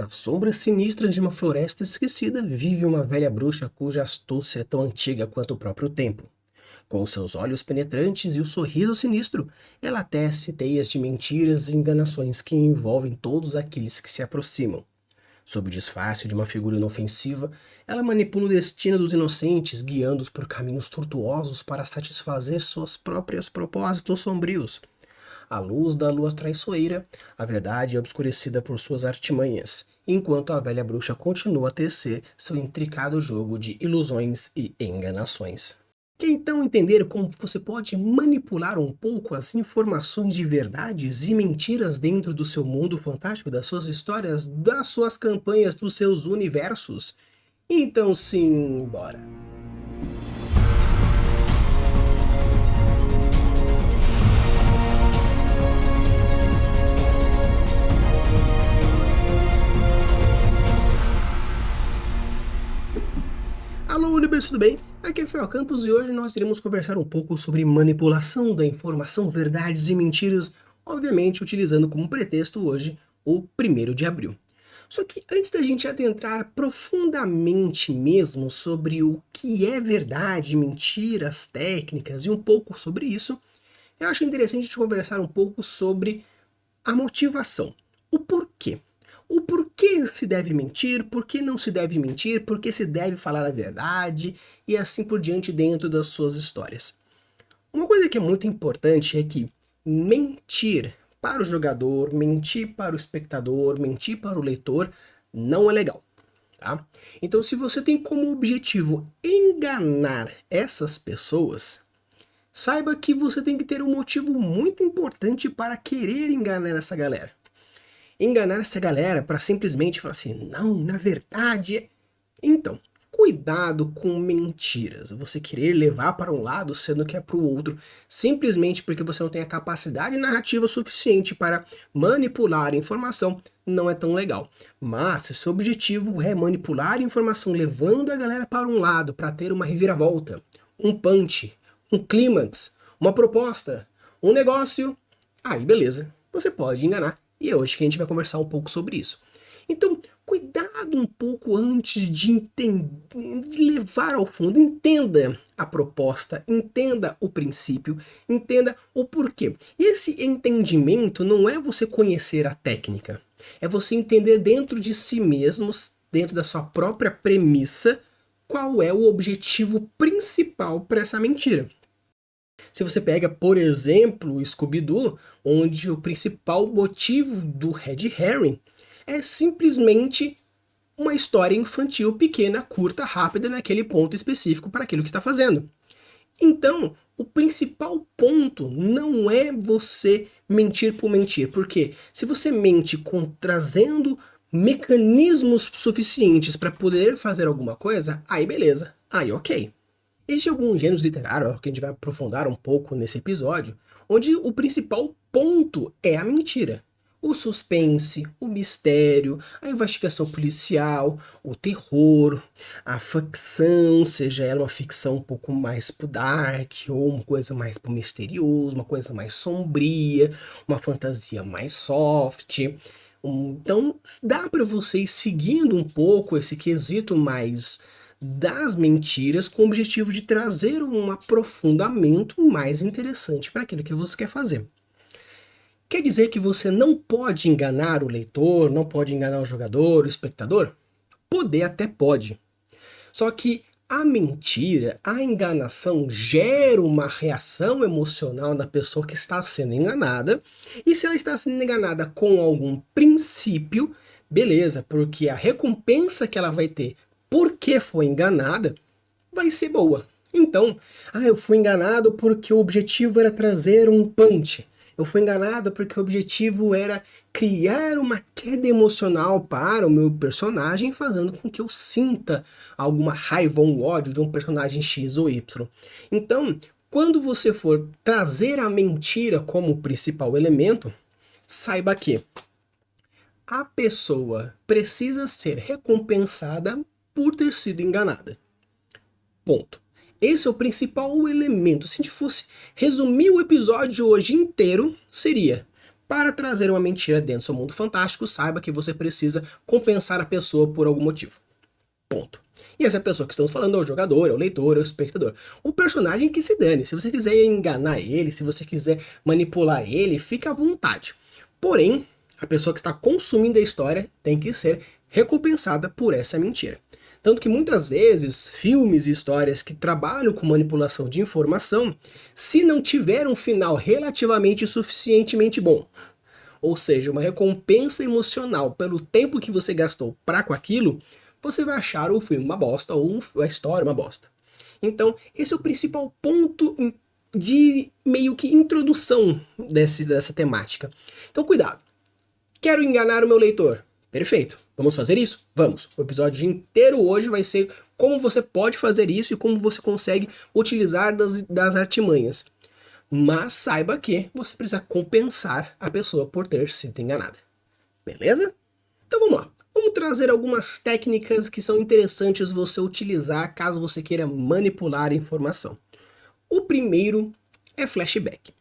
Nas sombras sinistras de uma floresta esquecida, vive uma velha bruxa cuja astúcia é tão antiga quanto o próprio tempo. Com seus olhos penetrantes e o sorriso sinistro, ela tece teias de mentiras e enganações que envolvem todos aqueles que se aproximam. Sob o disfarce de uma figura inofensiva, ela manipula o destino dos inocentes, guiando-os por caminhos tortuosos para satisfazer seus próprios propósitos sombrios. À luz da lua traiçoeira, a verdade é obscurecida por suas artimanhas, enquanto a velha bruxa continua a tecer seu intricado jogo de ilusões e enganações. Quer então entender como você pode manipular um pouco as informações de verdades e mentiras dentro do seu mundo fantástico, das suas histórias, das suas campanhas, dos seus universos? Então sim, bora! Alô, universo, tudo bem? Aqui é Fel Campos e hoje nós iremos conversar um pouco sobre manipulação da informação, verdades e mentiras, obviamente utilizando como pretexto hoje o 1º de abril. Só que antes da gente adentrar profundamente mesmo sobre o que é verdade, mentiras, técnicas e um pouco sobre isso, eu acho interessante a gente conversar um pouco sobre a motivação, o porquê. O porquê se deve mentir, por que não se deve mentir, por que se deve falar a verdade e assim por diante dentro das suas histórias. Uma coisa que é muito importante é que mentir para o jogador, mentir para o espectador, mentir para o leitor não é legal, tá? Então se você tem como objetivo enganar essas pessoas, saiba que você tem que ter um motivo muito importante para querer enganar essa galera. Enganar essa galera para simplesmente falar assim, não, na verdade... Então, cuidado com mentiras. Você querer levar para um lado, sendo que é para o outro, simplesmente porque você não tem a capacidade narrativa suficiente para manipular a informação, não é tão legal. Mas, se seu objetivo é manipular a informação, levando a galera para um lado, para ter uma reviravolta, um punch, um clímax, uma proposta, um negócio, aí beleza, você pode enganar. E é hoje que a gente vai conversar um pouco sobre isso. Então, cuidado um pouco antes de levar ao fundo. Entenda a proposta, entenda o princípio, entenda o porquê. E esse entendimento não é você conhecer a técnica, é você entender dentro de si mesmo, dentro da sua própria premissa, qual é o objetivo principal para essa mentira. Se você pega, por exemplo, o Scooby-Doo, onde o principal motivo do Red Herring é simplesmente uma história infantil pequena, curta, rápida, naquele ponto específico para aquilo que está fazendo. Então, o principal ponto não é você mentir por mentir, porque se você mente trazendo mecanismos suficientes para poder fazer alguma coisa, aí beleza, aí ok. Existem alguns gêneros literários que a gente vai aprofundar um pouco nesse episódio, onde o principal ponto é a mentira. O suspense, o mistério, a investigação policial, o terror, a ficção, seja ela uma ficção um pouco mais pro dark, ou uma coisa mais pro misterioso, uma coisa mais sombria, uma fantasia mais soft. Então dá para vocês seguindo um pouco esse quesito mais das mentiras com o objetivo de trazer um aprofundamento mais interessante para aquilo que você quer fazer. Quer dizer que você não pode enganar o leitor, não pode enganar o jogador, o espectador? Poder até pode. Só que a mentira, a enganação gera uma reação emocional na pessoa que está sendo enganada, e se ela está sendo enganada com algum princípio, beleza, porque a recompensa que ela vai ter porque foi enganada, vai ser boa. Então, eu fui enganado porque o objetivo era trazer um punch. Eu fui enganado porque o objetivo era criar uma queda emocional para o meu personagem, fazendo com que eu sinta alguma raiva ou um ódio de um personagem X ou Y. Então, quando você for trazer a mentira como principal elemento, saiba que a pessoa precisa ser recompensada por ter sido enganada. Ponto. Esse é o principal elemento. Se a gente fosse resumir o episódio de hoje inteiro, seria Para trazer uma mentira dentro do seu mundo fantástico, saiba que você precisa compensar a pessoa por algum motivo. Ponto. E essa pessoa que estamos falando é o jogador, é o leitor, é o espectador. O personagem que se dane. Se você quiser enganar ele, se você quiser manipular ele, fica à vontade. Porém, a pessoa que está consumindo a história tem que ser recompensada por essa mentira. Tanto que muitas vezes, filmes e histórias que trabalham com manipulação de informação, se não tiver um final relativamente suficientemente bom, ou seja, uma recompensa emocional pelo tempo que você gastou para com aquilo, você vai achar o filme uma bosta ou a história uma bosta. Então, esse é o principal ponto de meio que introdução dessa temática. Então, cuidado. Quero enganar o meu leitor. Perfeito. Vamos fazer isso? Vamos. O episódio inteiro hoje vai ser como você pode fazer isso e como você consegue utilizar das artimanhas. Mas saiba que você precisa compensar a pessoa por ter sido enganada. Beleza? Então vamos lá. Vamos trazer algumas técnicas que são interessantes você utilizar caso você queira manipular a informação. O primeiro é flashback.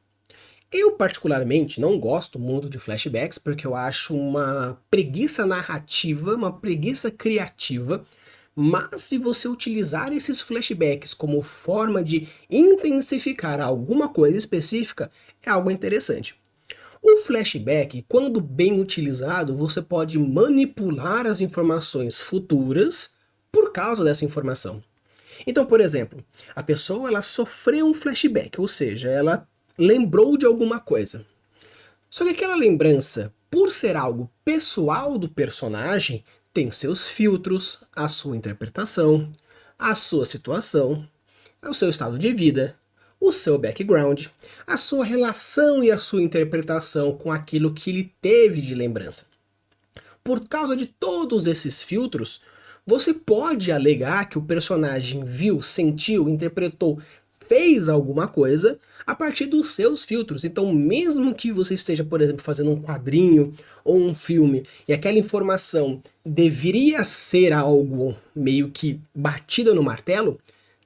Eu particularmente não gosto muito de flashbacks porque eu acho uma preguiça narrativa, uma preguiça criativa, mas se você utilizar esses flashbacks como forma de intensificar alguma coisa específica, é algo interessante. O flashback, quando bem utilizado, você pode manipular as informações futuras por causa dessa informação. Então, por exemplo, a pessoa ela sofreu um flashback, ou seja, ela lembrou de alguma coisa. Só que aquela lembrança, por ser algo pessoal do personagem, tem seus filtros, a sua interpretação, a sua situação, o seu estado de vida, o seu background, a sua relação e a sua interpretação com aquilo que ele teve de lembrança. Por causa de todos esses filtros, você pode alegar que o personagem viu, sentiu, interpretou, fez alguma coisa a partir dos seus filtros. Então, mesmo que você esteja, por exemplo, fazendo um quadrinho ou um filme e aquela informação deveria ser algo meio que batida no martelo,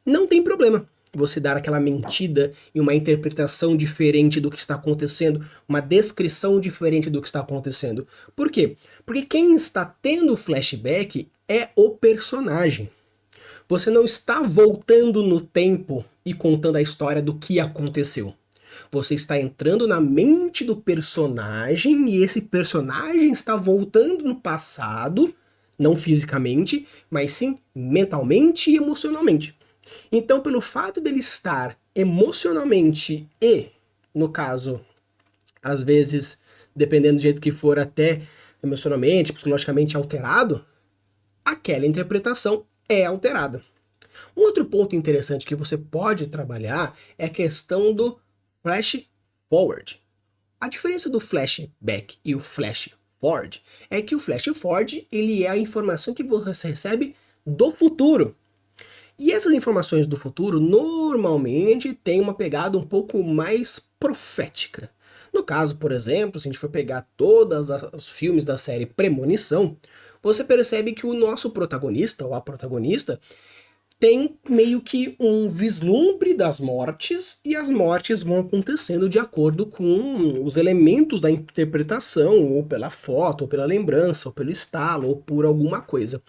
não tem problema você dar aquela mentira e uma interpretação diferente do que está acontecendo, uma descrição diferente do que está acontecendo. Por quê? Porque quem está tendo flashback é o personagem. Você não está voltando no tempo e contando a história do que aconteceu. Você está entrando na mente do personagem e esse personagem está voltando no passado, não fisicamente, mas sim mentalmente e emocionalmente. Então, pelo fato dele estar emocionalmente e, no caso, às vezes, dependendo do jeito que for, até emocionalmente, psicologicamente alterado, aquela interpretação é alterada. Um outro ponto interessante que você pode trabalhar é a questão do flash forward. A diferença do flashback e o flash forward é que o flash forward ele é a informação que você recebe do futuro. E essas informações do futuro normalmente têm uma pegada um pouco mais profética. No caso, por exemplo, se a gente for pegar todos os filmes da série Premonição, você percebe que o nosso protagonista, ou a protagonista, tem meio que um vislumbre das mortes, e as mortes vão acontecendo de acordo com os elementos da interpretação, ou pela foto, ou pela lembrança, ou pelo estalo, ou por alguma coisa.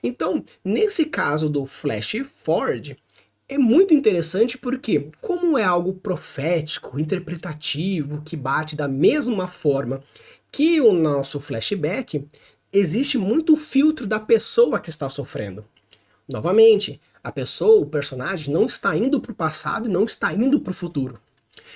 Então, nesse caso do flash forward, é muito interessante porque, como é algo profético, interpretativo, que bate da mesma forma que o nosso flashback, existe muito filtro da pessoa que está sofrendo. Novamente, a pessoa, o personagem, não está indo para o passado e não está indo para o futuro.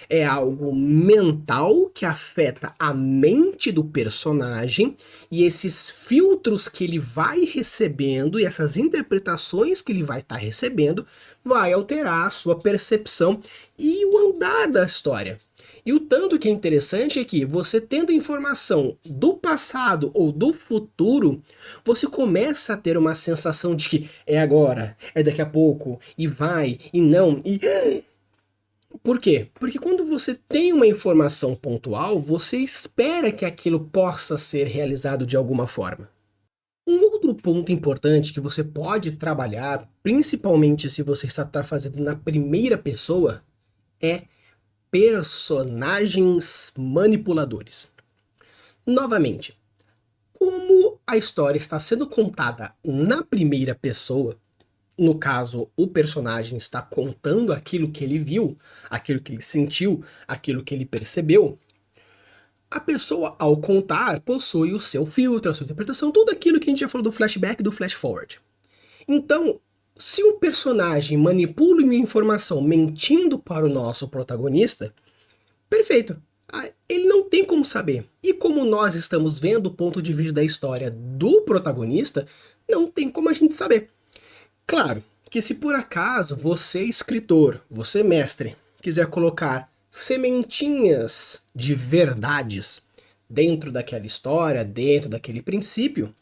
É algo mental que afeta a mente do personagem e esses filtros que ele vai recebendo e essas interpretações que ele vai estar recebendo vai alterar a sua percepção e o andar da história. E o tanto que é interessante é que você tendo informação do passado ou do futuro, você começa a ter uma sensação de que é agora, é daqui a pouco, e vai, e não, e... Por quê? Porque quando você tem uma informação pontual, você espera que aquilo possa ser realizado de alguma forma. Um outro ponto importante que você pode trabalhar, principalmente se você está fazendo na primeira pessoa, é personagens manipuladores. Novamente, como a história está sendo contada na primeira pessoa, no caso, o personagem está contando aquilo que ele viu, aquilo que ele sentiu, aquilo que ele percebeu, a pessoa, ao contar, possui o seu filtro, a sua interpretação, tudo aquilo que a gente já falou do flashback e do flash forward. Então, se o personagem manipula uma informação mentindo para o nosso protagonista, perfeito. Ele não tem como saber. E como nós estamos vendo o ponto de vista da história do protagonista, não tem como a gente saber. Claro que se por acaso você, escritor, você, mestre, quiser colocar sementinhas de verdades dentro daquela história, dentro daquele princípio,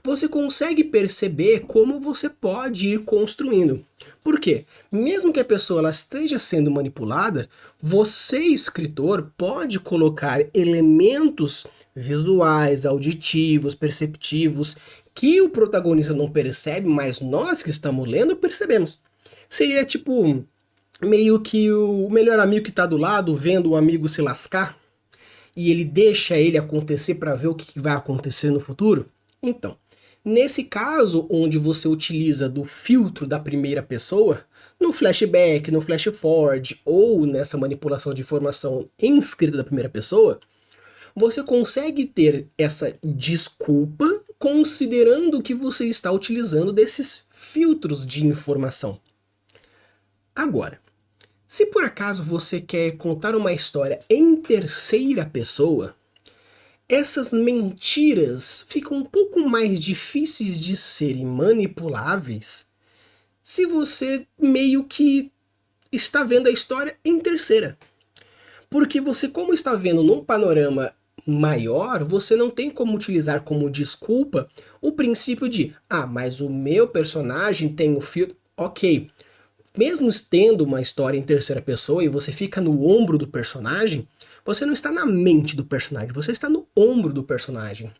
você consegue perceber como você pode ir construindo. Por quê? Mesmo que a pessoa ela esteja sendo manipulada, você, escritor, pode colocar elementos visuais, auditivos, perceptivos, que o protagonista não percebe, mas nós que estamos lendo percebemos. Seria tipo meio que o melhor amigo que está do lado vendo o amigo se lascar e ele deixa ele acontecer para ver o que vai acontecer no futuro. Então, nesse caso onde você utiliza do filtro da primeira pessoa, no flashback, no flash forward ou nessa manipulação de informação em escrita da primeira pessoa, você consegue ter essa desculpa considerando que você está utilizando desses filtros de informação. Agora, se por acaso você quer contar uma história em terceira pessoa, essas mentiras ficam um pouco mais difíceis de serem manipuláveis se você meio que está vendo a história em terceira. Porque você, como está vendo num panorama maior, você não tem como utilizar como desculpa o princípio de mas o meu personagem tem o filtro. Ok, mesmo tendo uma história em terceira pessoa e você fica no ombro do personagem, você não está na mente do personagem, você está no ombro do personagem.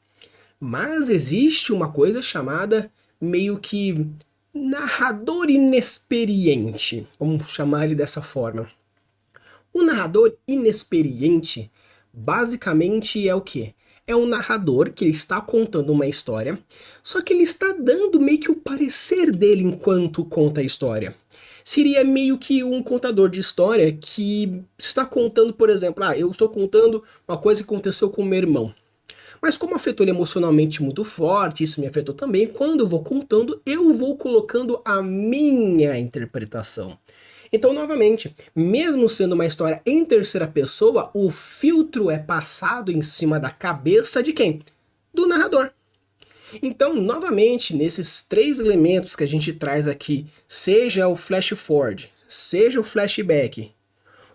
Mas existe uma coisa chamada meio que narrador inexperiente, vamos chamar ele dessa forma. O narrador inexperiente basicamente é o quê? É um narrador que ele está contando uma história, só que ele está dando meio que o parecer dele enquanto conta a história. Seria meio que um contador de história que está contando, por exemplo, eu estou contando uma coisa que aconteceu com o meu irmão. Mas como afetou ele emocionalmente muito forte, isso me afetou também, quando eu vou contando, eu vou colocando a minha interpretação. Então, novamente, mesmo sendo uma história em terceira pessoa, o filtro é passado em cima da cabeça de quem? Do narrador. Então, novamente, nesses três elementos que a gente traz aqui, seja o flash forward, seja o flashback,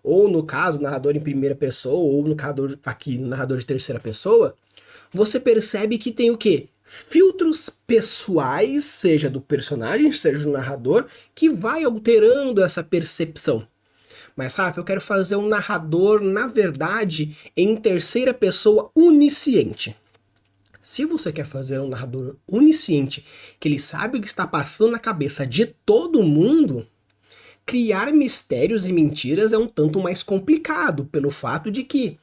ou no caso, narrador em primeira pessoa, ou no caso aqui, narrador de terceira pessoa, você percebe que tem o quê? Filtros pessoais, seja do personagem, seja do narrador, que vai alterando essa percepção. Mas, Rafa, eu quero fazer um narrador, na verdade, em terceira pessoa onisciente. Se você quer fazer um narrador onisciente, que ele sabe o que está passando na cabeça de todo mundo, criar mistérios e mentiras é um tanto mais complicado, pelo fato de que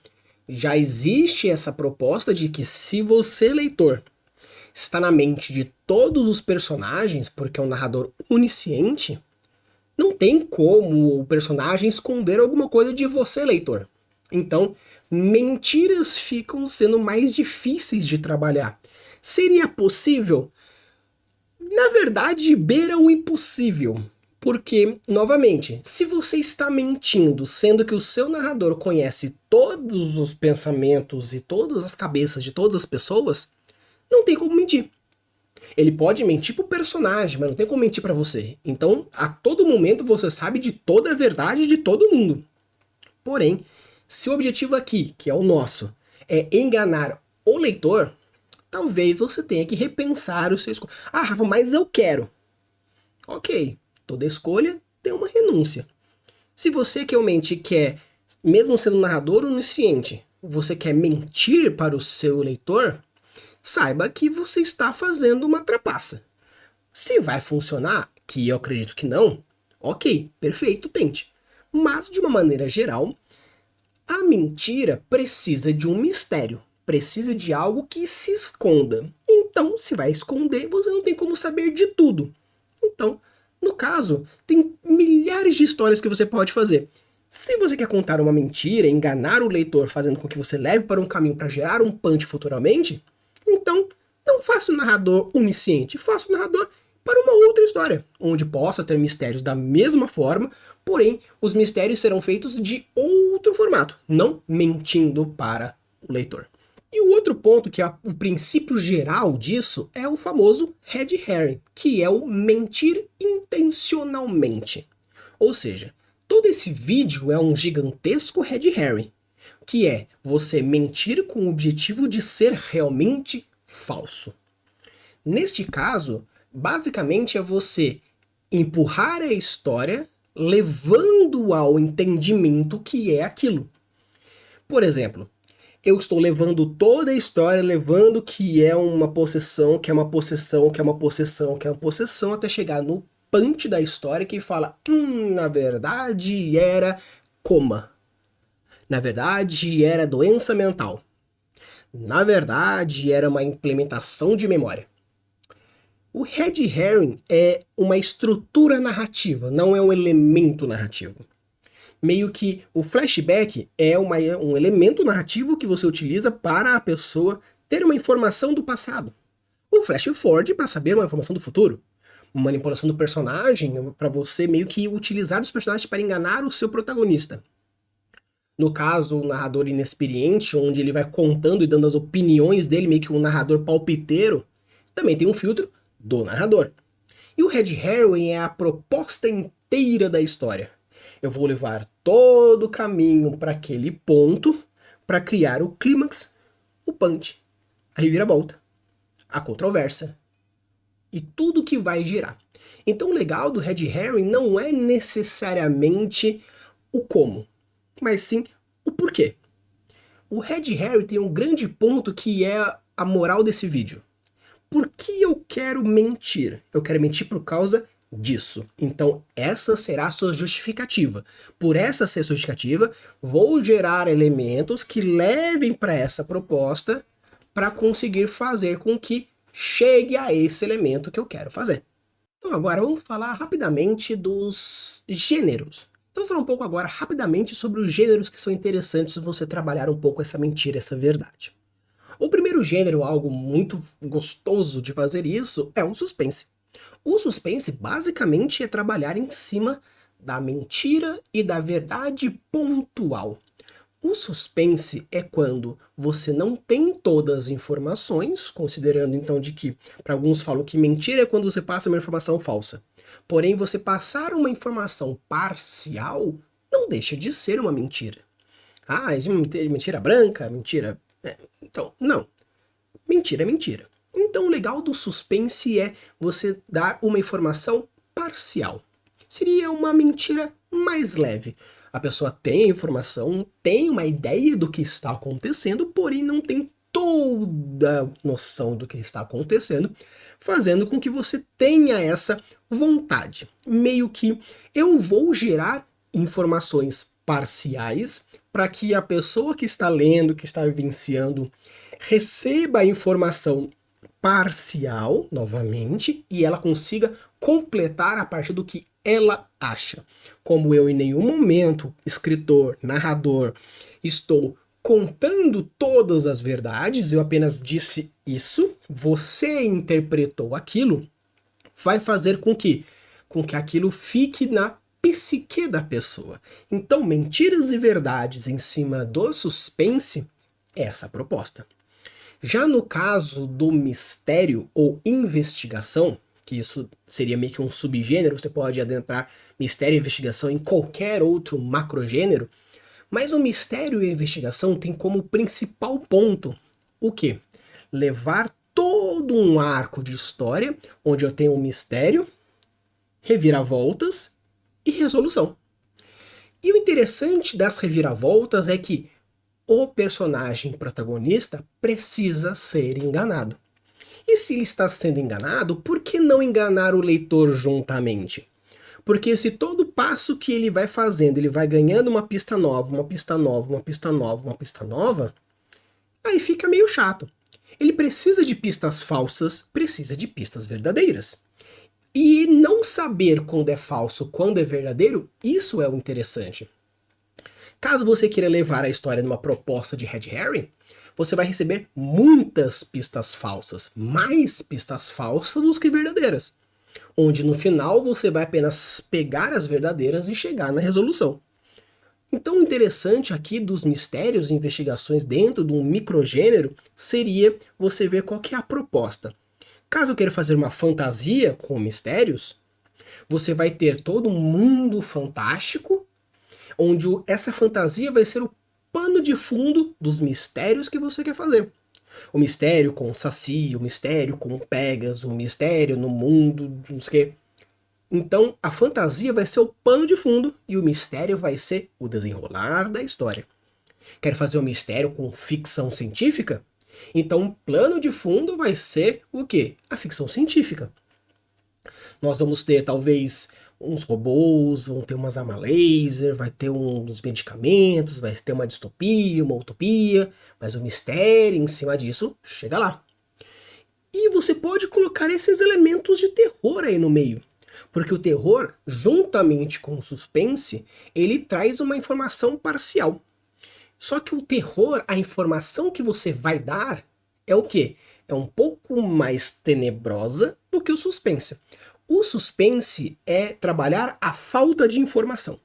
já existe essa proposta de que se você, leitor, está na mente de todos os personagens, porque é um narrador onisciente, não tem como o personagem esconder alguma coisa de você, leitor. Então, mentiras ficam sendo mais difíceis de trabalhar. Seria possível? Na verdade, beira o impossível. Porque, novamente, se você está mentindo, sendo que o seu narrador conhece todos os pensamentos e todas as cabeças de todas as pessoas, não tem como mentir. Ele pode mentir pro personagem, mas não tem como mentir para você. Então, a todo momento você sabe de toda a verdade de todo mundo. Porém, se o objetivo aqui, que é o nosso, é enganar o leitor, talvez você tenha que repensar o seu escolha. Rafa, mas eu quero. Ok, toda escolha tem uma renúncia. Se você realmente quer, mesmo sendo narrador onisciente, você quer mentir para o seu leitor, saiba que você está fazendo uma trapaça. Se vai funcionar, que eu acredito que não, ok, perfeito, tente. Mas, de uma maneira geral, a mentira precisa de um mistério. precisa de algo que se esconda. Então, se vai esconder, você não tem como saber de tudo. Então, no caso, tem milhares de histórias que você pode fazer. Se você quer contar uma mentira, enganar o leitor, fazendo com que você leve para um caminho para gerar um punch futuramente, então não faça o narrador onisciente, faça o narrador para uma outra história, onde possa ter mistérios da mesma forma, porém os mistérios serão feitos de outro formato, não mentindo para o leitor. E o outro ponto, que é o princípio geral disso, é o famoso red herring, que é o mentir intencionalmente. Ou seja, todo esse vídeo é um gigantesco red herring, que é você mentir com o objetivo de ser realmente falso. Neste caso, basicamente é você empurrar a história levando ao entendimento que é aquilo. Por exemplo, eu estou levando toda a história, levando que é uma possessão, que é uma possessão, que é uma possessão, que é uma possessão, até chegar no punch da história que fala, na verdade era coma. Na verdade era doença mental. Na verdade era uma implementação de memória. O red herring é uma estrutura narrativa, não é um elemento narrativo. Meio que o flashback é um elemento narrativo que você utiliza para a pessoa ter uma informação do passado. O flash forward para saber uma informação do futuro. Manipulação do personagem para você meio que utilizar os personagens para enganar o seu protagonista. No caso, o narrador inexperiente, onde ele vai contando e dando as opiniões dele, meio que um narrador palpiteiro, também tem um filtro do narrador. E o red herring é a proposta inteira da história. Eu vou levar todo o caminho para aquele ponto para criar o clímax, o punch, a reviravolta, a controvérsia e tudo que vai girar. Então o legal do red herring não é necessariamente o como, mas sim o porquê. O red herring tem um grande ponto que é a moral desse vídeo. Por que eu quero mentir? Eu quero mentir por causa disso. Então essa será a sua justificativa. Por essa ser justificativa, vou gerar elementos que levem para essa proposta para conseguir fazer com que chegue a esse elemento que eu quero fazer. Então agora vamos falar rapidamente dos gêneros. Então vou falar um pouco agora rapidamente sobre os gêneros que são interessantes se você trabalhar um pouco essa mentira, essa verdade. O primeiro gênero, algo muito gostoso de fazer isso, é um suspense. O suspense basicamente é trabalhar em cima da mentira e da verdade pontual. O suspense é quando você não tem todas as informações, considerando então de que, para alguns falam que mentira é quando você passa uma informação falsa. Porém, você passar uma informação parcial não deixa de ser uma mentira. Ah, é mentira branca, mentira... Então, não. Mentira é mentira. Então o legal do suspense é você dar uma informação parcial. Seria uma mentira mais leve. A pessoa tem a informação, tem uma ideia do que está acontecendo, porém não tem toda a noção do que está acontecendo, fazendo com que você tenha essa vontade. Meio que eu vou gerar informações parciais para que a pessoa que está lendo, que está vivenciando, receba a informação parcial, novamente, e ela consiga completar a partir do que ela acha. Como eu em nenhum momento, escritor, narrador, estou contando todas as verdades, eu apenas disse isso, você interpretou aquilo, vai fazer com que aquilo fique na psique da pessoa. Então, mentiras e verdades em cima do suspense é essa a proposta. Já no caso do mistério ou investigação, que isso seria meio que um subgênero, você pode adentrar mistério e investigação em qualquer outro macrogênero, mas o mistério e a investigação tem como principal ponto o quê? Levar todo um arco de história onde eu tenho um mistério, reviravoltas e resolução. E o interessante das reviravoltas é que o personagem protagonista precisa ser enganado. E se ele está sendo enganado, por que não enganar o leitor juntamente? Porque se todo passo que ele vai fazendo, ele vai ganhando uma pista nova, uma pista nova, uma pista nova, uma pista nova, Aí fica meio chato. Ele precisa de pistas falsas, precisa de pistas verdadeiras. E não saber quando é falso, quando é verdadeiro, isso é o interessante. Caso você queira levar a história numa proposta de Red Herring, você vai receber muitas pistas falsas, mais pistas falsas do que verdadeiras, onde no final você vai apenas pegar as verdadeiras e chegar na resolução. Então o interessante aqui dos mistérios e investigações dentro de um microgênero seria você ver qual que é a proposta. Caso eu queira fazer uma fantasia com mistérios, você vai ter todo um mundo fantástico, onde essa fantasia vai ser o pano de fundo dos mistérios que você quer fazer. O mistério com o Saci, o mistério com o Pegasus, o mistério no mundo, não sei o quê. Então a fantasia vai ser o pano de fundo e o mistério vai ser o desenrolar da história. Quer fazer um mistério com ficção científica? Então o plano de fundo vai ser o quê? A ficção científica. Nós vamos ter talvez uns robôs, vão ter umas armas laser, vai ter uns medicamentos, vai ter uma distopia, uma utopia, mas o mistério em cima disso chega lá. E você pode colocar esses elementos de terror aí no meio. Porque o terror, juntamente com o suspense, ele traz uma informação parcial. Só que o terror, a informação que você vai dar é o quê? É um pouco mais tenebrosa do que o suspense. O suspense é trabalhar a falta de informação.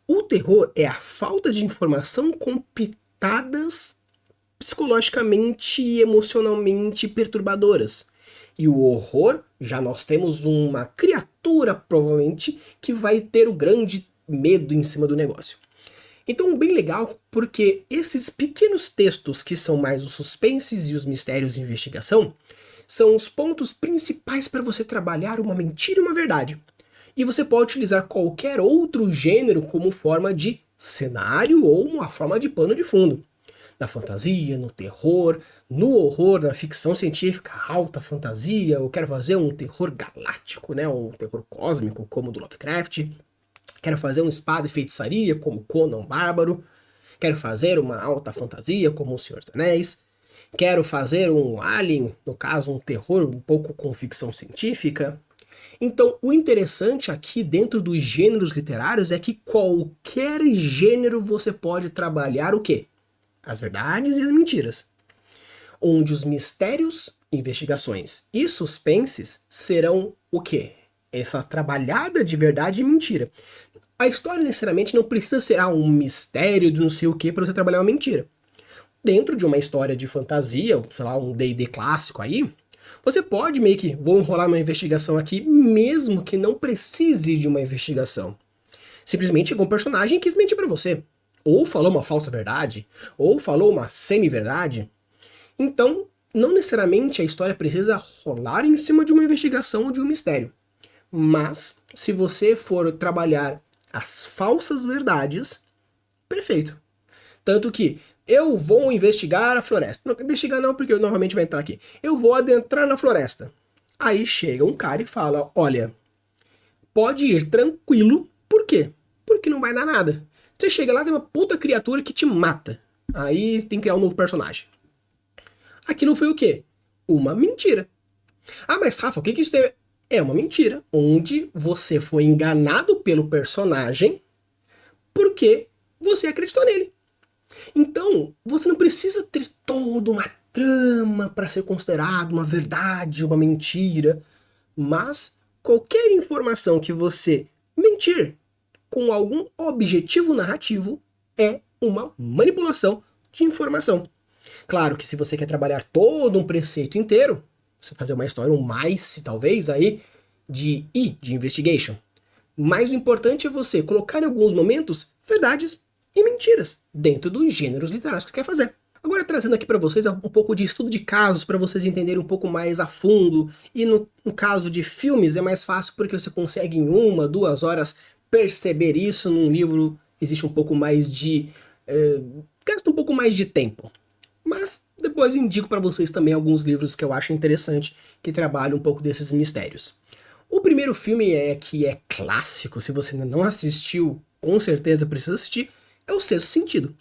O terror é a falta de informação com pitadas psicologicamente e emocionalmente perturbadoras. E o horror, já nós temos uma criatura, provavelmente, que vai ter o grande medo em cima do negócio. Então, bem legal, porque esses pequenos textos que são mais os suspenses e os mistérios de investigação são os pontos principais para você trabalhar uma mentira e uma verdade. E você pode utilizar qualquer outro gênero como forma de cenário ou uma forma de pano de fundo. Na fantasia, no terror, no horror, na ficção científica, alta fantasia, eu quero fazer um terror galáctico, né, um terror cósmico como o do Lovecraft, quero fazer uma espada e feitiçaria como Conan Bárbaro, quero fazer uma alta fantasia como O Senhor dos Anéis, quero fazer um Alien, no caso um terror um pouco com ficção científica. Então o interessante aqui dentro dos gêneros literários é que qualquer gênero você pode trabalhar o quê? As verdades e as mentiras, onde os mistérios, investigações e suspenses serão o quê? Essa trabalhada de verdade e mentira. A história necessariamente não precisa ser um mistério de não sei o que para você trabalhar uma mentira. Dentro de uma história de fantasia, sei lá, um D&D clássico aí, você pode meio que, vou enrolar uma investigação aqui, mesmo que não precise de uma investigação. Simplesmente algum personagem quis mentir para você. Ou falou uma falsa verdade, ou falou uma semi-verdade. Então, não necessariamente a história precisa rolar em cima de uma investigação ou de um mistério. Mas, se você for trabalhar as falsas verdades, perfeito. Tanto que eu vou investigar a floresta. Não, investigar não, porque eu novamente vai entrar aqui. Eu vou adentrar na floresta. Aí chega um cara e fala, olha, pode ir tranquilo. Por quê? Porque não vai dar nada. Você chega lá, tem uma puta criatura que te mata. Aí tem que criar um novo personagem. Aquilo foi o quê? Uma mentira. Ah, mas Rafa, o que isso tem? É uma mentira, onde você foi enganado pelo personagem porque você acreditou nele. Então, você não precisa ter toda uma trama para ser considerado uma verdade, uma mentira, mas qualquer informação que você mentir com algum objetivo narrativo é uma manipulação de informação. Claro que se você quer trabalhar todo um preceito inteiro, você fazer uma história, um mais, talvez, aí, de investigation. Mas o importante é você colocar em alguns momentos verdades e mentiras dentro dos gêneros literários que você quer fazer. Agora trazendo aqui para vocês um pouco de estudo de casos para vocês entenderem um pouco mais a fundo. E no caso de filmes é mais fácil porque você consegue em 1-2 horas perceber isso. Num livro existe um pouco mais de... gasta um pouco mais de tempo. Mas depois indico para vocês também alguns livros que eu acho interessante que trabalham um pouco desses mistérios. O primeiro filme que é clássico, se você ainda não assistiu, com certeza precisa assistir, é O Sexto Sentido.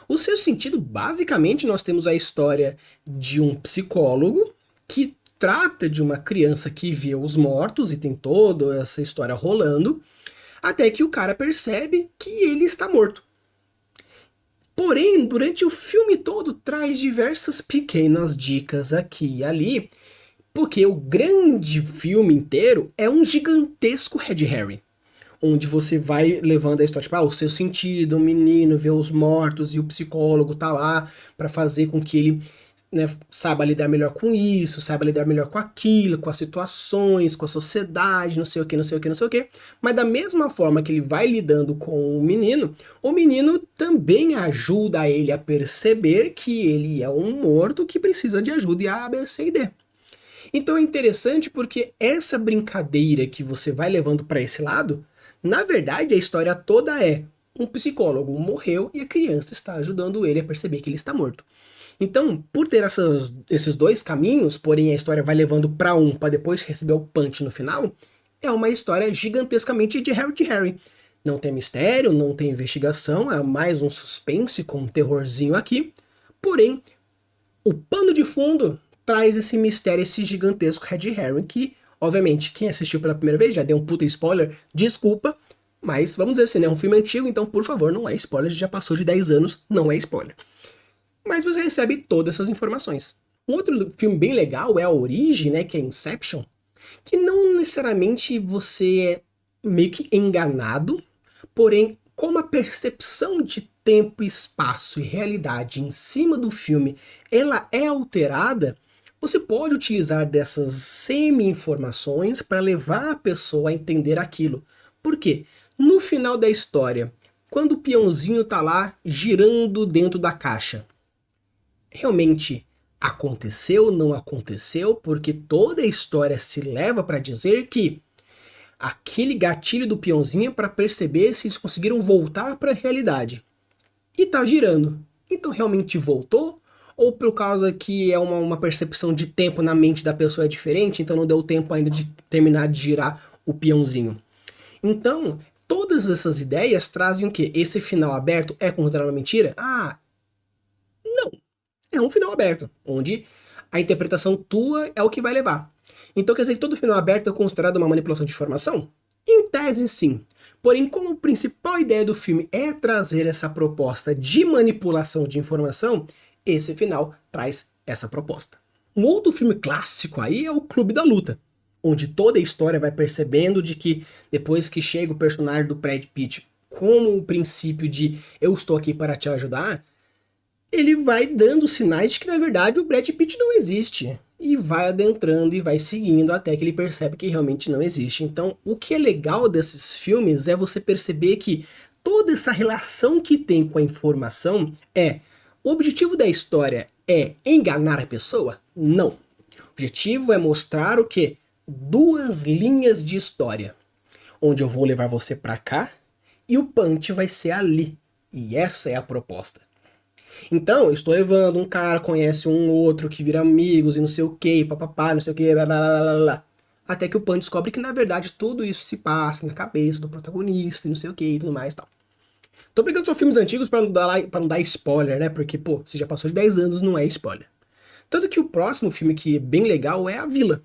O Sexto Sentido, basicamente, nós temos a história de um psicólogo que trata de uma criança que vê os mortos e tem toda essa história rolando, até que o cara percebe que ele está morto. Porém, durante o filme todo, traz diversas pequenas dicas aqui e ali, porque o grande filme inteiro é um gigantesco Red Herring, onde você vai levando a história, tipo, o seu sentido, o menino vê os mortos e o psicólogo tá lá para fazer com que ele, né, saiba lidar melhor com isso, saiba lidar melhor com aquilo, com as situações, com a sociedade, não sei o que, não sei o que, não sei o que. Mas da mesma forma que ele vai lidando com o menino também ajuda ele a perceber que ele é um morto que precisa de ajuda e A, B, C e D. Então é interessante porque essa brincadeira que você vai levando para esse lado, na verdade a história toda é um psicólogo morreu e a criança está ajudando ele a perceber que ele está morto. Então, por ter esses dois caminhos, porém a história vai levando para um para depois receber o punch no final, é uma história gigantescamente de Harry. Não tem mistério, não tem investigação, é mais um suspense com um terrorzinho aqui. Porém, o pano de fundo traz esse mistério, esse gigantesco Red Herring que, obviamente, quem assistiu pela primeira vez já deu um puta spoiler, desculpa, mas vamos dizer assim, né, é um filme antigo, então por favor, não é spoiler, já passou de 10 anos, não é spoiler. Mas você recebe todas essas informações. Um outro filme bem legal é A Origem, né, que é Inception, que não necessariamente você é meio que enganado, porém, como a percepção de tempo, espaço e realidade em cima do filme ela é alterada, você pode utilizar dessas semi-informações para levar a pessoa a entender aquilo. Por quê? No final da história, quando o peãozinho está lá girando dentro da caixa, realmente aconteceu, não aconteceu, porque toda a história se leva para dizer que aquele gatilho do peãozinho é para perceber se eles conseguiram voltar para a realidade. E tá girando. Então realmente voltou? Ou por causa que é uma percepção de tempo na mente da pessoa é diferente, então não deu tempo ainda de terminar de girar o peãozinho? Então, todas essas ideias trazem o quê? Esse final aberto é considerado uma mentira? Ah, não. É um final aberto, onde a interpretação tua é o que vai levar. Então quer dizer que todo final aberto é considerado uma manipulação de informação? Em tese, sim. Porém, como a principal ideia do filme é trazer essa proposta de manipulação de informação, esse final traz essa proposta. Um outro filme clássico aí é o Clube da Luta, onde toda a história vai percebendo de que depois que chega o personagem do Brad Pitt com o princípio de eu estou aqui para te ajudar, ele vai dando sinais de que na verdade o Brad Pitt não existe. E vai adentrando e vai seguindo até que ele percebe que realmente não existe. Então, o que é legal desses filmes é você perceber que toda essa relação que tem com a informação é... O objetivo da história é enganar a pessoa? Não. O objetivo é mostrar o quê? Duas linhas de história. Onde eu vou levar você para cá e o punch vai ser ali. E essa é a proposta. Então, eu estou levando um cara, conhece um outro, que vira amigos e não sei o que, papapá, não sei o que, blá, blá, blá, blá, blá. Até que o Pan descobre que, na verdade, tudo isso se passa na cabeça do protagonista e não sei o que e tudo mais e tal. Tô pegando só filmes antigos pra não dar spoiler, né? Porque, pô, se já passou de 10 anos, não é spoiler. Tanto que o próximo filme que é bem legal é A Vila,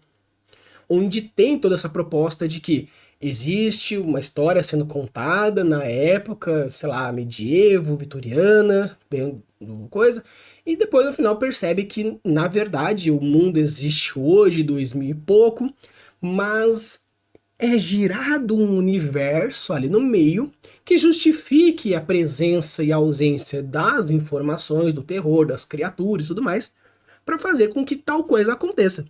onde tem toda essa proposta de que existe uma história sendo contada na época, sei lá, medievo, vitoriana, bem coisa, e depois no final percebe que na verdade o mundo existe hoje, 2000 e pouco, mas é girado um universo ali no meio que justifique a presença e a ausência das informações, do terror, das criaturas e tudo mais, para fazer com que tal coisa aconteça.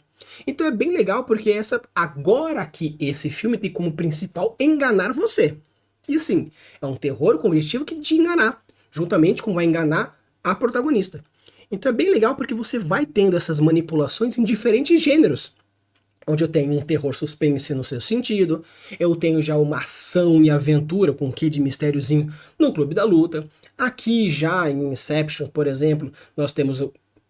Então é bem legal porque agora que esse filme tem como principal enganar você. E sim, é um terror com o objetivo de enganar, juntamente com vai enganar a protagonista. Então é bem legal porque você vai tendo essas manipulações em diferentes gêneros. Onde eu tenho um terror suspense no seu sentido, eu tenho já uma ação e aventura com um quê de mistériozinho no Clube da Luta. Aqui já em Inception, por exemplo, nós temos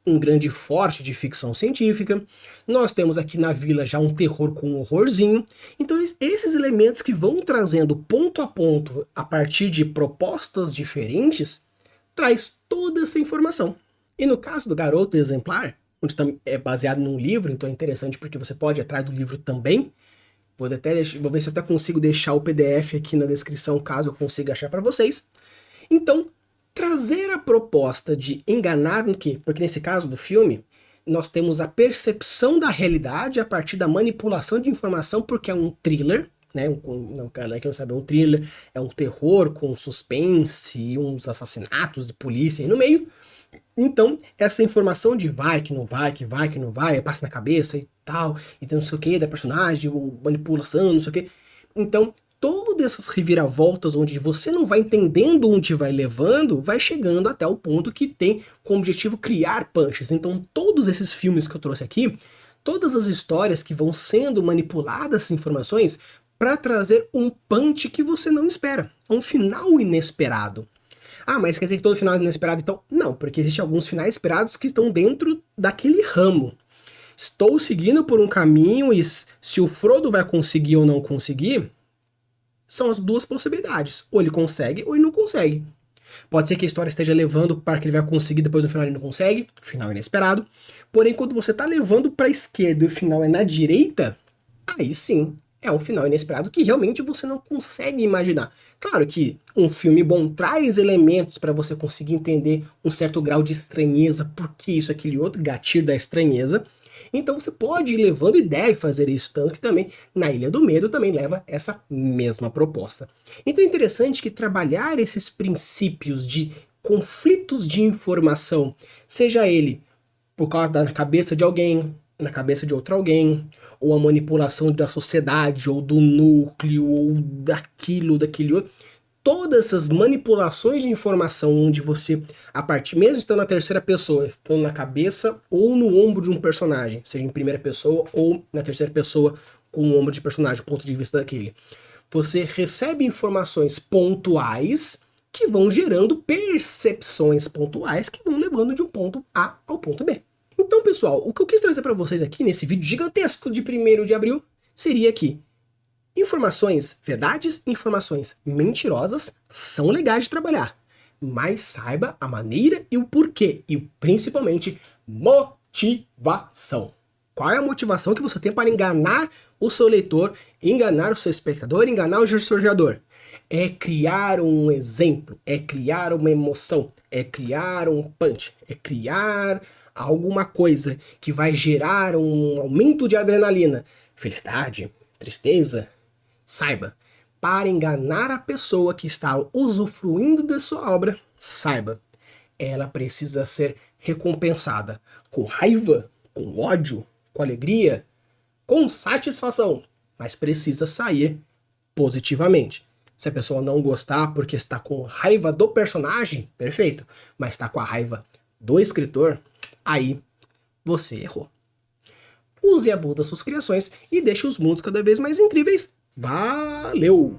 um grande forte de ficção científica. Nós temos aqui na Vila já um terror com um horrorzinho. Então esses elementos que vão trazendo ponto a ponto a partir de propostas diferentes traz toda essa informação. E no caso do Garoto Exemplar, onde é baseado num livro, então é interessante porque você pode ir atrás do livro também. Vou ver se eu até consigo deixar o PDF aqui na descrição, caso eu consiga achar para vocês. Então, trazer a proposta de enganar no quê? Porque nesse caso do filme, nós temos a percepção da realidade a partir da manipulação de informação, porque é um thriller, né? Não, cara, que não sabe, é um thriller, é um terror com suspense e uns assassinatos de polícia aí no meio. Então, essa informação de vai, que não vai, que vai, que não vai, passa na cabeça e tal, e tem não sei o que da personagem, manipulação, não sei o que. Então, todas essas reviravoltas onde você não vai entendendo onde vai levando, vai chegando até o ponto que tem como objetivo criar punches. Então, todos esses filmes que eu trouxe aqui, todas as histórias que vão sendo manipuladas, essas informações, para trazer um punch que você não espera, um final inesperado. Ah, mas quer dizer que todo final é inesperado, então? Não, porque existem alguns finais esperados que estão dentro daquele ramo. Estou seguindo por um caminho e se o Frodo vai conseguir ou não conseguir, são as duas possibilidades. Ou ele consegue ou ele não consegue. Pode ser que a história esteja levando para que ele vai conseguir, depois no final ele não consegue, final inesperado. Porém, quando você está levando para a esquerda e o final é na direita, aí sim é um final inesperado que realmente você não consegue imaginar. Claro que um filme bom traz elementos para você conseguir entender um certo grau de estranheza, porque isso, aquele outro, gatilho da estranheza. Então você pode ir levando e deve fazer isso, tanto que também na Ilha do Medo também leva essa mesma proposta. Então é interessante que trabalhar esses princípios de conflitos de informação, seja ele por causa da cabeça de alguém, na cabeça de outro alguém, ou a manipulação da sociedade, ou do núcleo, ou daquele outro. Todas essas manipulações de informação onde você, a partir, mesmo estando na terceira pessoa, estando na cabeça ou no ombro de um personagem, seja em primeira pessoa ou na terceira pessoa com o ombro de personagem, o ponto de vista daquele, você recebe informações pontuais que vão gerando percepções pontuais que vão levando de um ponto A ao ponto B. Então, pessoal, o que eu quis trazer para vocês aqui nesse vídeo gigantesco de 1º de abril seria que informações verdades, informações mentirosas são legais de trabalhar, mas saiba a maneira e o porquê, e principalmente motivação. Qual é a motivação que você tem para enganar o seu leitor, enganar o seu espectador, enganar o seu jogador? É criar um exemplo, é criar uma emoção, é criar um punch, é criar alguma coisa que vai gerar um aumento de adrenalina, felicidade, tristeza. Saiba, para enganar a pessoa que está usufruindo da sua obra, saiba, ela precisa ser recompensada com raiva, com ódio, com alegria, com satisfação, mas precisa sair positivamente. Se a pessoa não gostar porque está com raiva do personagem, perfeito, mas está com a raiva do escritor, aí você errou. Use e abusa das suas criações e deixe os mundos cada vez mais incríveis. Valeu!